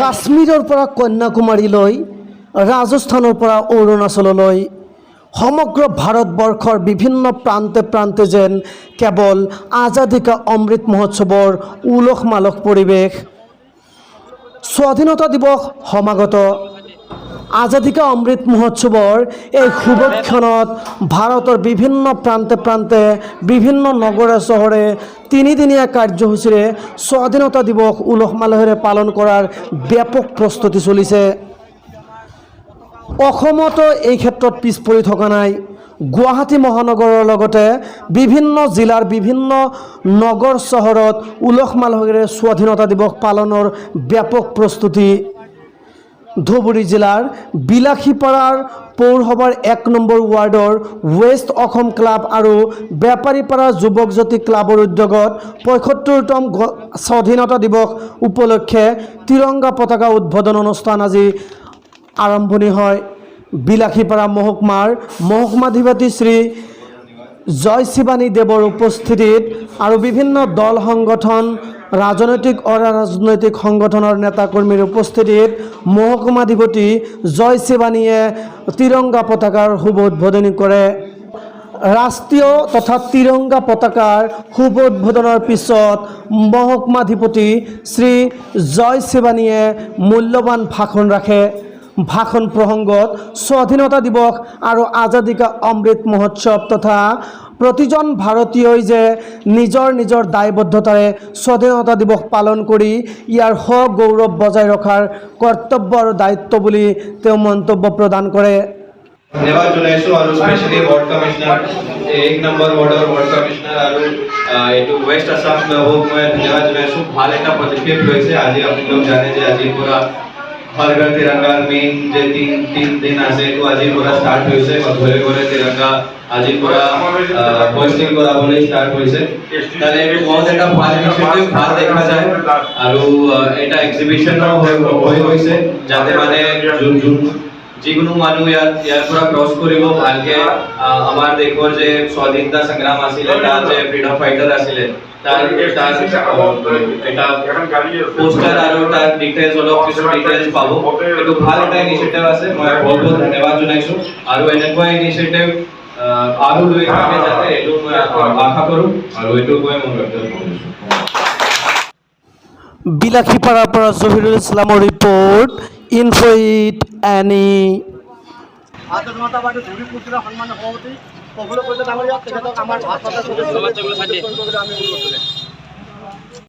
কাশ্মীৰৰ পৰা কন্যাকুমাৰীলৈ, ৰাজস্থানৰ পৰা অৰুণাচললৈ সমগ্ৰ ভাৰতবৰ্ষৰ বিভিন্ন প্ৰান্তে প্ৰান্তে যেন কেৱল আজাদী কা অমৃত মহোৎসৱৰ উলহ মালহ পৰিৱেশ। স্বাধীনতা দিৱস সমাগত। আজাদী কা অমৃত মহোৎসৱৰ এই শুভক্ষণত ভাৰতৰ বিভিন্ন প্ৰান্তে প্ৰান্তে বিভিন্ন নগৰে চহৰে তিনিদিনীয়া কাৰ্যসূচীৰে স্বাধীনতা দিৱস উলহ মালহেৰে পালন কৰাৰ ব্যাপক প্ৰস্তুতি চলিছে। অসমতো এই ক্ষেত্ৰত পিছ পৰি থকা নাই। গুৱাহাটী মহানগৰৰ লগতে বিভিন্ন জিলাৰ বিভিন্ন নগৰ চহৰত উলহ মালহেৰে স্বাধীনতা দিৱস পালনৰ ব্যাপক প্ৰস্তুতি। ধুবুৰী জিলাৰ বিলাসীপাৰাৰ পৌৰসভাৰ ১ নম্বৰ ৱাৰ্ডৰ ৱেষ্ট অসম ক্লাব আৰু বেপাৰীপাৰা যুৱক জ্যোতি ক্লাবৰ উদ্যোগত ৭৫তম স্বাধীনতা দিৱস উপলক্ষে তিৰংগা পতাকা উদ্বোধন অনুষ্ঠান আজি আৰম্ভণি হয়। বিলাসীপাৰা মহকুমাৰ মহকুমাধিপতি শ্ৰী জয় শিৱানী দেৱৰ উপস্থিতিত আৰু বিভিন্ন দল সংগঠন, ৰাজনৈতিক অৰাজনৈতিক সংগঠনৰ নেতাকৰ্মীৰ উপস্থিতিত মহকুমাধিপতি জয় শিৱানীয়ে তিৰংগা পতাকাৰ শুভ উদ্বোধনী কৰে। ৰাষ্ট্ৰীয় তথা তিৰংগা পতাকাৰ শুভ উদ্বোধনৰ পিছত মহকুমাধিপতি শ্ৰী জয় শিৱানীয়ে মূল্যৱান ভাষণ ৰাখে। ভাষণ প্ৰসংগত স্বাধীনতা দিৱস আৰু আজাদী কা অমৃত মহোৎসৱ তথা প্ৰতিজন ভাৰতীয়ই যে নিজৰ নিজৰ দায়বদ্ধতাৰে স্বাধীনতা দিৱস পালন কৰি ইয়াৰ সগৌৰৱ বজাই ৰখাৰ কৰ্তব্য আৰু দায়িত্ব বুলি তেওঁ মন্তব্য প্ৰদান কৰে। ধন্যবাদ জনাইছো আৰু স্পেশালি ওয়াৰ্ড কমিশনাৰ 1 নম্বৰ ওয়াৰ্ডৰ ওয়াৰ্ড কমিশনাৰ আৰু এটো ওয়েস্ট আসাম হোক মই ধন্যবাদ জনাইছো। ভাল এটা পদক্ষেপ লৈছে। আজি আপোনালোক জানে যে আজি পৰা हर घर तिरंगा मेन जे तीन दिन আছে তো আজি পৰা স্টাৰ্ট হৈছে। ঘৰে ঘৰে তিৰংগা আজি পৰা হোস্টিং কৰাবলৈ স্টাৰ্ট হৈছে। তাৰে বহুত এটা ভাল ইনিচিয়েটিভ ভাল দেখা যায় আৰু এটা এক্সিবিশনো হৈ হৈছে যাতে মানে যিকোনো মানুহ ইয়াৰ পৰা ক্ৰছ কৰিব ভালকে আমাৰ দেশৰ যে স্বাধীনতা সংগ্ৰাম আছিল, তাৰ যে ফ্ৰীডম ফাইটাৰ আছিল, তাৰ এটা পোস্টাৰ আৰু তাৰ ডিটেইলছ অলপ কিছু ডিটেইলছ পাব। এইটো ভাল এটা ইনিচিয়েটিভ আছে। মই বহুত বহুত ধন্যবাদ জনাইছো আৰু এনেকুৱা ইনিচিয়েটিভ আৰু লৈ থাকে যাতে এইটো মই আশা কৰোঁ আৰু এইটো মই মোৰ ব্যক্তিগত কৰিছো। বিলাসীপাৰাৰ পৰা জহিৰুল ইছলামৰ ৰিপৰ্ট ইনফোইট এনি। সন্মান সভাপতি প্ৰফুল্ল ডাঙৰীয়া তেখেতক আমাৰ